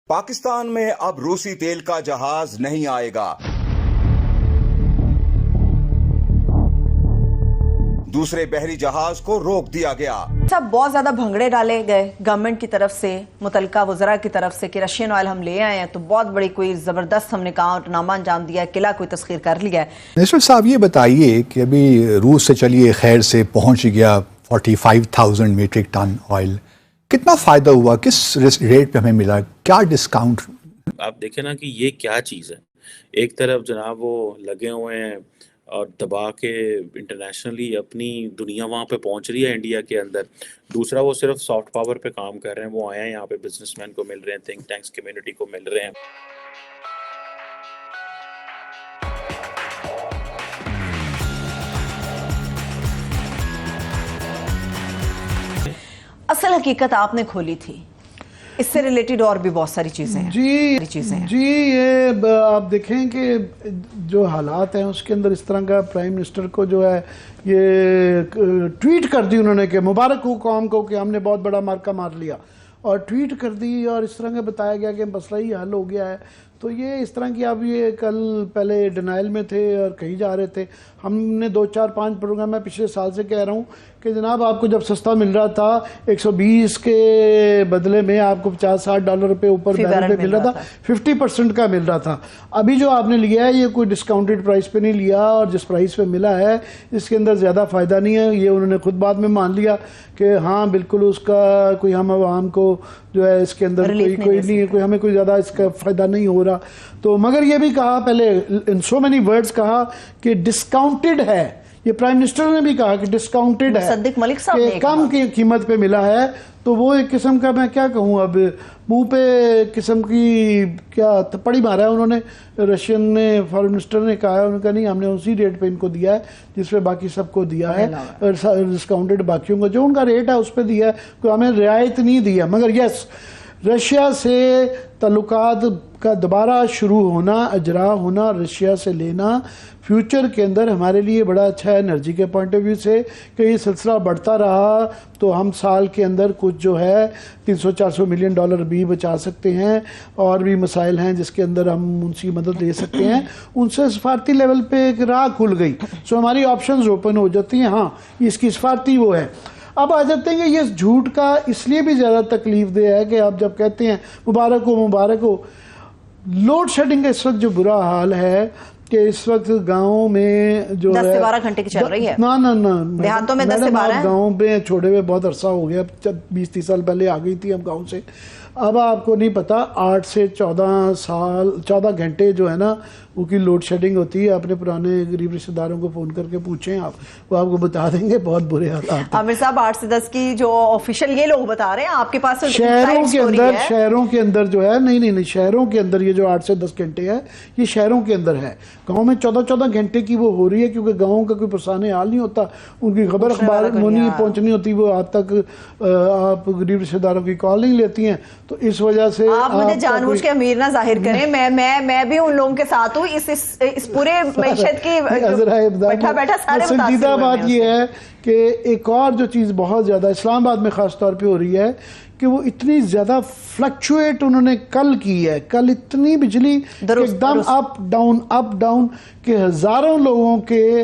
پاکستان میں اب روسی تیل کا جہاز نہیں آئے گا. دوسرے بحری جہاز کو روک دیا گیا. سب بہت زیادہ بھنگڑے ڈالے گئے گورنمنٹ کی طرف سے، متعلقہ وزراء کی طرف سے کہ رشین آئل ہم لے آئے ہیں تو بہت بڑی کوئی زبردست ہم نے کارنامہ انجام دیا ہے، قلعہ کوئی تسخیر کر لیا ہے. نسبت صاحب یہ بتائیے کہ ابھی روس سے چلیے خیر سے پہنچ گیا 45,000 میٹرک ٹن آئل، کتنا فائدہ ہوا، کس ریٹ پہ ہمیں ملا، کیا ڈسکاؤنٹ؟ آپ دیکھیں نا کہ یہ کیا چیز ہے. ایک طرف جناب وہ لگے ہوئے ہیں اور دبا کے انٹرنیشنلی اپنی دنیا وہاں پہ پہنچ رہی ہے انڈیا کے اندر، دوسرا وہ صرف سافٹ پاور پہ کام کر رہے ہیں. وہ آئے ہیں یہاں پہ بزنس مین کو مل رہے ہیں، تھنک ٹینکس کمیونٹی کو مل رہے ہیں. اصل حقیقت آپ نے کھولی تھی، اس سے ریلیٹڈ اور بھی بہت ساری چیزیں ہیں. جی یہ آپ دیکھیں کہ جو حالات ہیں اس کے اندر اس طرح کا پرائم منسٹر کو جو ہے یہ ٹویٹ کر دی انہوں نے کہ مبارک ہو قوم کو کہ ہم نے بہت بڑا مارکہ مار لیا، اور ٹویٹ کر دی اور اس طرح کا بتایا گیا کہ مسئلہ ہی حل ہو گیا ہے. تو یہ اس طرح کی اب یہ کل پہلے ڈینائل میں تھے اور کہیں جا رہے تھے. ہم نے 2 4 5 پروگرام میں پچھلے سال سے کہہ رہا ہوں کہ جناب آپ کو جب سستا مل رہا تھا 120 کے بدلے میں آپ کو $50-60 پہ اوپر بیرل پہ مل رہا تھا، 50% کا مل رہا تھا. ابھی جو آپ نے لیا ہے یہ کوئی ڈسکاؤنٹڈ پرائس پہ نہیں لیا، اور جس پرائس پہ ملا ہے اس کے اندر زیادہ فائدہ نہیں ہے. یہ انہوں نے خود بعد میں مان لیا کہ ہاں بالکل اس کا کوئی ہم عوام کو جو ہے اس کے اندر کوئی نہیں، کوئی ہمیں کوئی زیادہ اس کا فائدہ نہیں ہو رہا. تو مگر یہ بھی کہا پہلے ان سو مینی ورڈز کہا کہ ڈسکاؤنٹڈ ہے. یہ پرائم منسٹر نے بھی کہا کہ ڈسکاؤنٹڈ ہے، صدیق ملک صاحب نے کم کی قیمت پہ ملا ہے. تو وہ ایک قسم کا میں کیا کہوں اب منہ پہ قسم کی کیا تھپڑی مارا ہے انہوں نے. رشین نے فارن منسٹر نے کہا ہے، انہوں نے کہا نہیں ہم نے اسی ریٹ پہ ان کو دیا ہے جس پہ باقی سب کو دیا ہے، ڈسکاؤنٹڈ باقیوں کو جو ان کا ریٹ ہے اس پہ دیا ہے، کوئی ہمیں رعایت نہیں دیا. مگر یس رشیا سے تعلقات کا دوبارہ شروع ہونا، اجرا ہونا، رشیا سے لینا فیوچر کے اندر ہمارے لیے بڑا اچھا ہے انرجی کے پوائنٹ آف ویو سے کہ یہ سلسلہ بڑھتا رہا تو ہم سال کے اندر کچھ جو ہے $300-400 ملین بھی بچا سکتے ہیں. اور بھی مسائل ہیں جس کے اندر ہم ان کی مدد لے سکتے ہیں. ان سے سفارتی لیول پہ ایک راہ کھل گئی، سو ہماری آپشنز اوپن ہو جاتی ہیں. ہاں اس کی سفارتی وہ ہے. اب آ جاتے ہیں کہ یہ جھوٹ کا اس لیے بھی زیادہ تکلیف دہ ہے کہ آپ جب کہتے ہیں مبارک ہو مبارک ہو، لوڈ شیڈنگ کا اس وقت جو برا حال ہے کہ اس وقت گاؤں میں جو 10 سے 12 گھنٹے کی چل رہی ہے. نہ دیہاتوں میں 10 سے 12 گاؤں میں چھوڑے ہوئے بہت عرصہ ہو گیا، 20-30 سال پہلے آ گئی تھی اب گاؤں سے. اب آپ کو نہیں پتا 8 سے 14 گھنٹے جو ہے نا وہ کی لوڈ شیڈنگ ہوتی ہے. اپنے پرانے غریب رشتہ داروں کو فون کر کے پوچھیں آپ، وہ آپ کو بتا دیں گے بہت برے حالات. عامر صاحب 8 سے 10 کی جو آفیشیل یہ لوگ بتا رہے ہیں، آپ کے پاس شہروں کے اندر جو ہے نہیں شہروں کے اندر یہ جو 8 سے 10 گھنٹے ہے یہ شہروں کے اندر ہے. گاؤں میں 14 گھنٹے کی وہ ہو رہی ہے کیونکہ گاؤں کا کوئی پرسان حال نہیں ہوتا، ان کی خبر اخبار نہیں پہنچنی ہوتی، وہ آپ تک آپ غریب رشتہ داروں کی کال نہیں لیتی ہیں. تو اس وجہ سے آپ مجھے جان بوجھ کے امیر نہ ظاہر کریں، میں بھی ان لوگوں کے ساتھ ہوں اس پورے معیشت کی بیٹھا سارے. سنجیدہ بات یہ ہے کہ ایک اور جو چیز بہت زیادہ اسلام آباد میں خاص طور پہ ہو رہی ہے کہ وہ اتنی زیادہ فلکچویٹ انہوں نے کل کی ہے. کل اتنی بجلی ایک دم اپ ڈاؤن کہ ہزاروں لوگوں کے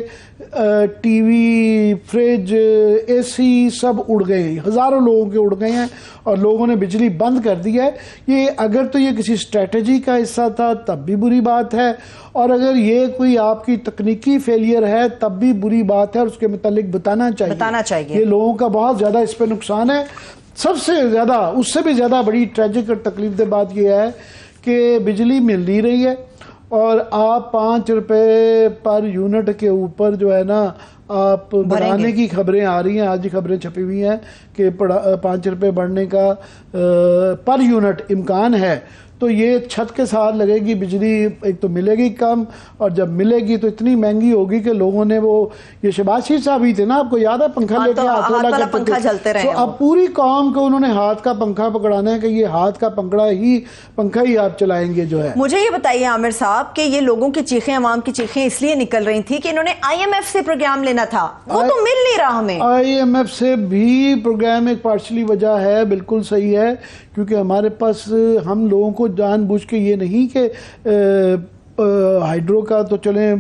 ٹی وی، فریج، اے سی سب اڑ گئے ہیں، ہزاروں لوگوں کے اڑ گئے ہیں اور لوگوں نے بجلی بند کر دی ہے. یہ اگر تو یہ کسی اسٹریٹجی کا حصہ تھا تب بھی بری بات ہے، اور اگر یہ کوئی آپ کی تکنیکی فیلئر ہے تب بھی بری بات ہے، اور اس کے متعلق بتانا چاہیے. یہ لوگوں کا بہت زیادہ اس پہ نقصان ہے. سب سے زیادہ اس سے بھی زیادہ بڑی ٹریجک اور تکلیف دہ بات یہ ہے کہ بجلی مل نہیں رہی ہے اور آپ $5 پر یونٹ کے اوپر جو ہے نا آپ بڑھانے کی خبریں آ رہی ہیں. آج ہی خبریں چھپی ہوئی ہیں کہ $5 بڑھنے کا پر یونٹ امکان ہے. تو یہ چھت کے ساتھ لگے گی بجلی، ایک تو ملے گی کم، اور جب ملے گی تو اتنی مہنگی ہوگی کہ لوگوں نے وہ یہ شہباز شریف صاحب ہی تھے نا، آپ کو یاد ہے پنکھا لے کے ہاتھ والا کرتے تھے. تو اب پوری قوم کو انہوں نے ہاتھ کا پنکھا پکڑانا ہے کہ یہ ہاتھ کا پنکھا ہی آپ چلائیں گے جو ہے. مجھے یہ بتائیے عامر صاحب کہ یہ لوگوں کی چیخیں، عوام کی چیخیں اس لیے نکل رہی تھی کہ انہوں نے IMF سے پروگرام لینا تھا، وہ تو مل نہیں رہا ہمیں. IMF سے بھی پروگرام ایک پارشلی وجہ ہے، بالکل صحیح ہے، کیونکہ ہمارے پاس ہم لوگوں کو جان بوجھ کے یہ نہیں کہ ہائیڈرو کا تو چلیں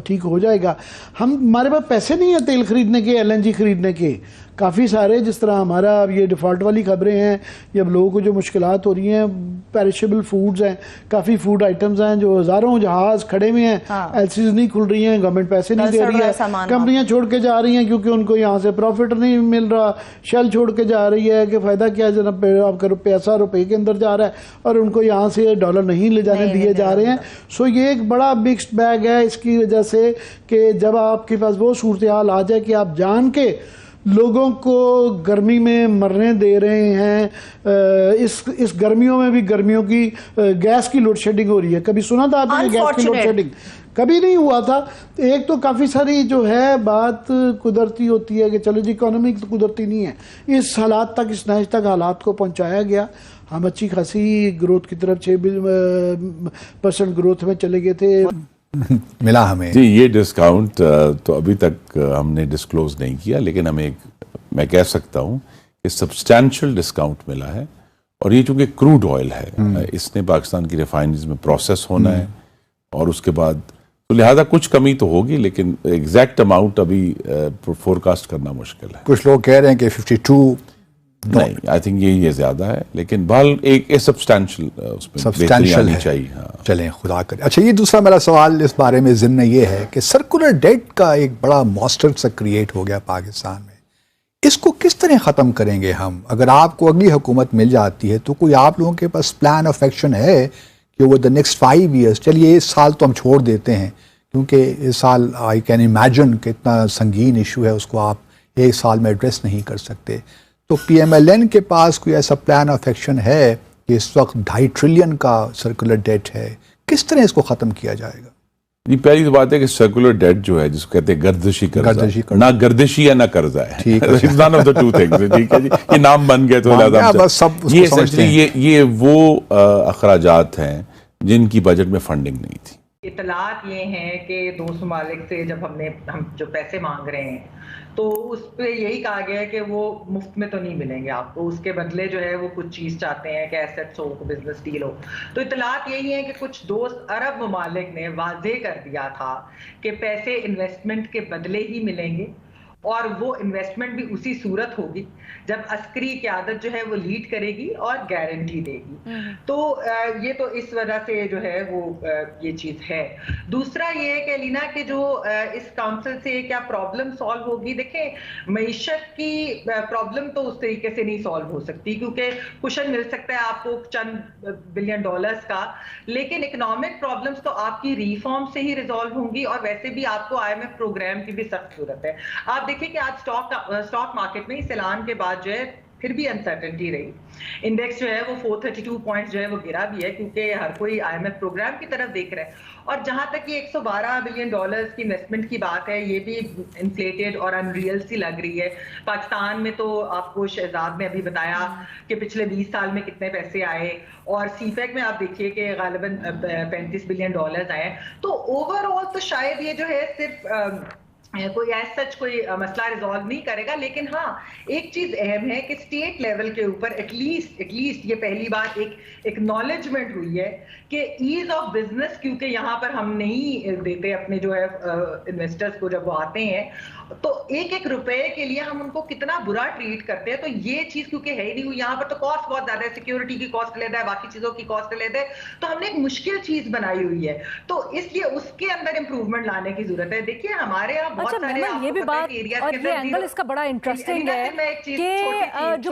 ٹھیک ہو جائے گا. ہمارے پاس پیسے نہیں ہیں تیل خریدنے کے, LNG خریدنے کے. کافی سارے جس طرح ہمارا اب یہ ڈیفالٹ والی خبریں ہیں, یا لوگوں کو جو مشکلات ہو رہی ہیں, پیرشیبل فوڈز ہیں, کافی فوڈ آئٹمز ہیں جو ہزاروں جہاز کھڑے ہوئے ہیں, ایلسیز نہیں کھل رہی ہیں, گورنمنٹ پیسے نہیں دے رہی ہے, کمپنیاں چھوڑ کے جا رہی ہیں کیونکہ ان کو یہاں سے پروفٹ نہیں مل رہا. شیل چھوڑ کے جا رہی ہے کہ فائدہ کیا جناب, آپ کا پیسہ روپے کے اندر جا رہا ہے اور ان کو یہاں سے ڈالر نہیں لے جانے دیے جا رہے ہیں. سو یہ ایک بڑا مکسڈ بیگ ہے اس کی وجہ سے کہ جب آپ کے پاس وہ صورتحال آ جائے کہ آپ جان کے لوگوں کو گرمی میں مرنے دے رہے ہیں. اس گرمیوں میں بھی گرمیوں کی گیس کی لوڈ شیڈنگ ہو رہی ہے. کبھی سنا تھا آپ نے گیس کی لوڈ شیڈنگ؟ کبھی نہیں ہوا تھا. ایک تو کافی ساری جو ہے بات قدرتی ہوتی ہے کہ چلو جی اکانومی تو قدرتی نہیں ہے, اس حالات تک, اس نہج تک حالات کو پہنچایا گیا. ہم اچھی خاصی گروتھ کی طرف 6% گروتھ میں چلے گئے تھے. ملا ہمیں جی یہ ڈسکاؤنٹ تو ابھی تک ہم نے ڈسکلوز نہیں کیا, لیکن ہمیں میں کہہ سکتا ہوں کہ سبسٹینشل ڈسکاؤنٹ ملا ہے. اور یہ چونکہ کروڈ آئل ہے, اس نے پاکستان کی ریفائنریز میں پروسیس ہونا ہے, اور اس کے بعد تو لہٰذا کچھ کمی تو ہوگی, لیکن ایگزیکٹ اماؤنٹ ابھی فور کاسٹ کرنا مشکل ہے. کچھ لوگ کہہ رہے ہیں کہ 52 نہیں, آئی تھنک یہ زیادہ ہے, لیکن بہرحال ایک سبسٹینشل اس میں بہتری آنی چاہیے. چلیں خدا کرے. اچھا یہ دوسرا میرا سوال اس بارے میں ضمن یہ ہے کہ سرکولر ڈیٹ کا ایک بڑا ماسٹر سا کریٹ ہو گیا پاکستان میں. اس کو کس طرح ختم کریں گے ہم؟ اگر آپ کو اگلی حکومت مل جاتی ہے تو کوئی آپ لوگوں کے پاس پلان آف ایکشن ہے کہ وہ دا نیکسٹ 5 ایئرس, چلیے اس سال تو ہم چھوڑ دیتے ہیں کیونکہ اس سال آئی کین امیجن کہ اتنا سنگین ایشو ہے, اس کو آپ ایک سال میں ایڈریس نہیں کر سکتے, تو PMLN کے پاس کوئی ایسا پلان آف ایکشن ہے کہ اس وقت 2.5 ٹریلین کا سرکولر ڈیٹ ہے, کس طرح اس کو ختم کیا جائے گا؟ یہ پہلی تو بات ہے کہ سرکولر ڈیٹ جو ہے جس کو کہتے ہیں گردشی قرضہ, نہ گردشی ہے نہ قرضہ ہے. none of the two things. ٹھیک ہے جی, یہ نام بن گئے تو یہ وہ اخراجات ہیں جن کی بجٹ میں فنڈنگ نہیں تھی. اطلاعات یہ ہیں کہ دوست ممالک سے جب ہم جو پیسے مانگ رہے ہیں تو اس پہ یہی کہا گیا ہے کہ وہ مفت میں تو نہیں ملیں گے آپ کو, اس کے بدلے جو ہے وہ کچھ چیز چاہتے ہیں کہ ایسٹس ہو, بزنس ڈیل ہو. تو اطلاعات یہی ہیں کہ کچھ دوست عرب ممالک نے واضح کر دیا تھا کہ پیسے انویسٹمنٹ کے بدلے ہی ملیں گے, اور وہ انویسٹمنٹ بھی اسی صورت ہوگی جب عسکری قیادت جو ہے وہ لیڈ کرے گی اور گارنٹی دے گی. تو یہ تو اس وجہ سے جو ہے وہ یہ چیز ہے. دوسرا یہ ہے کہ لینا کہ جو اس کاؤنسل سے کیا پرابلم سالو ہوگی, دیکھیں معیشت کی پرابلم تو اس طریقے سے نہیں سالو ہو سکتی کیونکہ کوشن مل سکتا ہے آپ کو چند بلین ڈالرز کا, لیکن اکنامک پرابلمس تو آپ کی ریفارم سے ہی ریزالو ہوں گی, اور ویسے بھی آپ کو IMF پروگرام کی بھی سخت ضرورت ہے. آپ دیکھیں کہ آج اسٹاک مارکیٹ میں اس اعلان کے بعد جو ہے پھر بھی انسرٹنٹی رہی. انڈیکس جو ہے وہ 432 پوائنٹس جو ہے وہ گرا بھی ہے کیونکہ ہر کوئی IMF پروگرام کی طرف دیکھ رہا ہے. اور جہاں تک یہ $112 بلین کی انویسٹمنٹ کی بات ہے, یہ بھی انفلیٹڈ اور انریل سی لگ رہی ہے. پاکستان میں تو آپ کو شہزاد نے ابھی بتایا کہ پچھلے 20 سال میں کتنے پیسے آئے, اور سی پیک میں آپ دیکھیے کہ غالباً $35 بلین آئے ہیں. تو اوور آل تو شاید یہ جو ہے صرف کوئی ایز سچ کوئی مسئلہ ریزالو نہیں کرے گا, لیکن ہاں ایک چیز اہم ہے کہ اسٹیٹ لیول کے اوپر ایٹ لیسٹ یہ پہلی بار ایک ایکنالجمنٹ ہوئی ہے کہ ایز آف بزنس, کیونکہ یہاں پر ہم نہیں دیتے اپنے جو ہے انویسٹرز کو جب وہ آتے ہیں تو ایک روپے کے لیے ہم ان کو کتنا برا ٹریٹ کرتے ہیں. تو یہ چیز کیونکہ ہے ہی نہیں ہوئی, یہاں پر تو کاسٹ بہت زیادہ ہے, سیکیورٹی کی کاسٹ لیتا ہے, باقی چیزوں کی کاسٹ لیتا ہے, تو ہم نے ایک مشکل چیز بنائی ہوئی ہے. تو اس لیے اس کے اندر امپروومنٹ لانے کی ضرورت ہے. دیکھیے ہمارے یہاں بہت سارے یہ بھی بات اور یہ اینگل اس کا بڑا انٹرسٹنگ ہے کہ جو